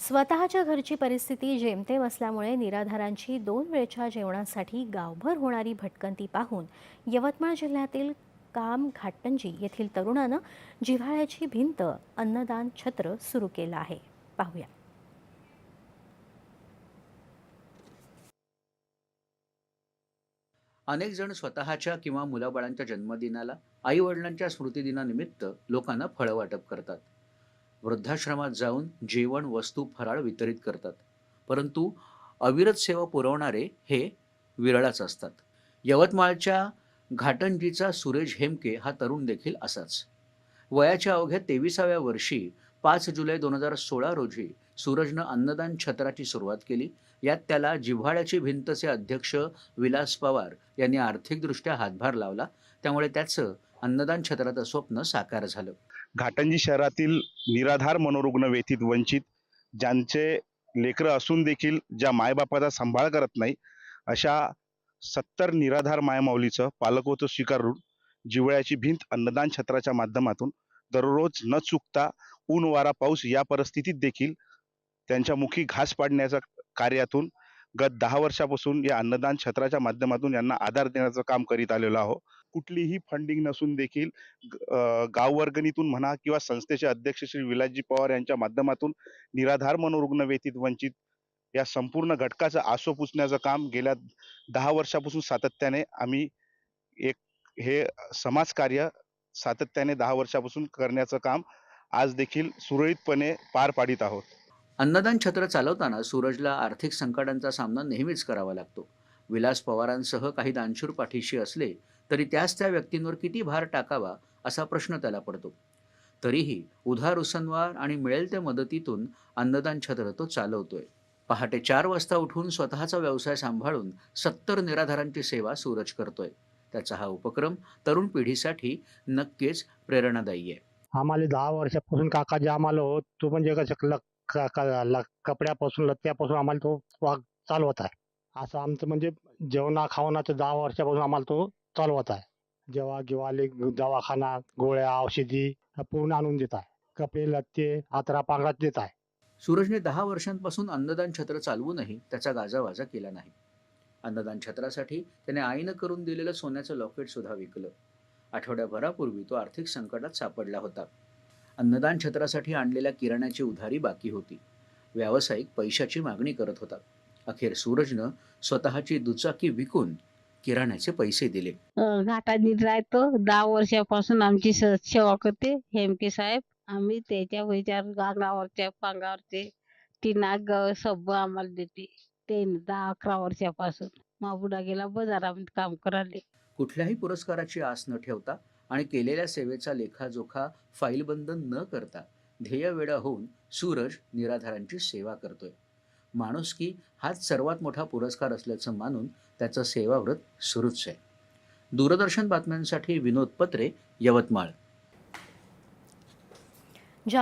स्वतःच्या घरची परिस्थिती जेमतेम असल्यामुळे निराधारांची 2 वेळच्या जेवणासाठी गावभर होणारी भटकंती पाहून यवतमाळ जिल्ह्यातील काम घाटंजी येथील तरुणानं जिव्हाळ्याची भिंत अन्नदान छत्र सुरू केलं आहे. पाहूया. अनेक जण स्वतःच्या किंवा मुलाबाळांच्या जन्मदिनाला आई वडिलांच्या स्मृतिदिनानिमित्त लोकांना फळं वाटप करतात. वृद्धाश्रमात जाऊन जेवण, वस्तू, फराळ वितरित करतात. परंतु अविरत सेवा पुरवणारे हे विरळच असतात. यवतमाळच्या घाटंजीचा सुरेश हेमके हा तरुण देखील असाच. वयाच्या अवघ्या 23व्या वर्षी 5 जुलै 2016 रोजी सूरजनं अन्नदान छत्राची सुरुवात केली. यात त्याला जिव्हाळ्याची भिंतचे अध्यक्ष विलास पवार यांनी आर्थिकदृष्ट्या हातभार लावला. त्यामुळे त्याचं अन्नदान छत्राचं स्वप्न साकार झालं. घाटंजी शहरातील निराधार मनोरुग्ण, व्यथित, वंचित, ज्यांचे लेकरं असून देखील ज्या मायबापाचा सांभाळ करत नाही, अशा 70 निराधार मायमाऊलीचं पालकत्व स्वीकारून जिव्हाळ्याची भिंत अन्नदान छत्राच्या माध्यमातून दररोज न चुकता ऊन, वारा, पाऊस या परिस्थितीत देखील त्यांच्या मुखी घास पाडण्याच्या कार्यातून गत 10 वर्षापासून या अन्नदान छत्राच्या माध्यमातून यांना आधार देण्याचं काम करीत आलेलो आहोत. कुठलीही फंडिंग नसून देखील गाव वर्गणीतून म्हणा किंवा संस्थेचे अध्यक्ष श्री विलासजी पवार यांच्या माध्यमातून निराधार मनोरुग्ण, व्यथित, वंचित या संपूर्ण घटकाचं आसो पुसण्याचं काम गेल्या 10 वर्षापासून सातत्याने आम्ही एक हे समाजकार्य सातत्याने 10 वर्षापासून करण्याचं काम आज देखील सुरळीतपणे पार पाडित आहोत. अन्नदान छत्र चालवताना सूरजला आर्थिक संकटांचा सामना नेहमीच करावा लागतो. विलास पवारांसह काही दानशूर पाठीशी असले तरी त्याच त्या व्यक्तींवर किती भार टाकावा असा प्रश्न त्याला पडतो. तरीही उधार उसनवार आणि मिळेल त्या मदतीतून अन्नदान छत्र तो चालवतोय. पहाटे 4 वाजता उठून स्वतःचा व्यवसाय सांभाळून 70 निराधारांची सेवा सूरज करतोय. त्याचा हा उपक्रम तरुण पिढीसाठी नक्कीच प्रेरणादायी आहे. आम्हाला 10 वर्षापासून काका जे आम्हाला तो म्हणजे कसं कपड्यापासून, लत्त्यापासून आम्हाला तो वाग चालवत आहे. असं आमचं म्हणजे जेवणा-खावणाचं 10 वर्षापासून आम्हाला तो चालवत आहे. जेव्हा-केव्हा दवाखाना, गोळ्या, औषधी पूर्ण आणून देत आहे. कपडे, लत्ते, आतरा-पांघरा देत आहे. सूरजने 10 वर्षांपासून अन्नदान छत्र चालवूनही त्याचा गाजावाजा केला नाही. अन्नदान छत्रासाठी त्याने आईनं करून दिलेलं सोन्याचं लॉकेट सुद्धा विकलं. आठवड्याभरापूर्वी तो आर्थिक संकटात सापडला होता. अन्नदान छत्रासाठी आणलेल्या किराण्याची उधारी बाकी होती. व्यावसायिक पैशाची मागणी करत होता. अखेर सूरजनं स्वतःची दुचाकी विकून किराण्याचे पैसे दिले. घाटात राहतो 10 वर्षापासून आमची सेवा करते हेमके साहेब. आम्ही त्याच्या विचार गागरावरच्या पांगावरचे टिनाग सब आम्हाला देते. ते 10-11 वर्षापासून माबुडा गेला बाजारामध्ये काम करायला. कुठल्याही पुरस्काराची आस न ठेवता आणि केलेल्या सेवेचा लेखाजोखा फाईलबंद न करता ध्येयवेडा होऊन सूरज निराधारांची सेवा करतोय. माणुसकी हाच सर्वात मोठा पुरस्कार असल्याचं मानून त्याचं सेवाव्रत सुरूच आहे. दूरदर्शन बातम्यांसाठी विनोद पत्रे, यवतमाळ.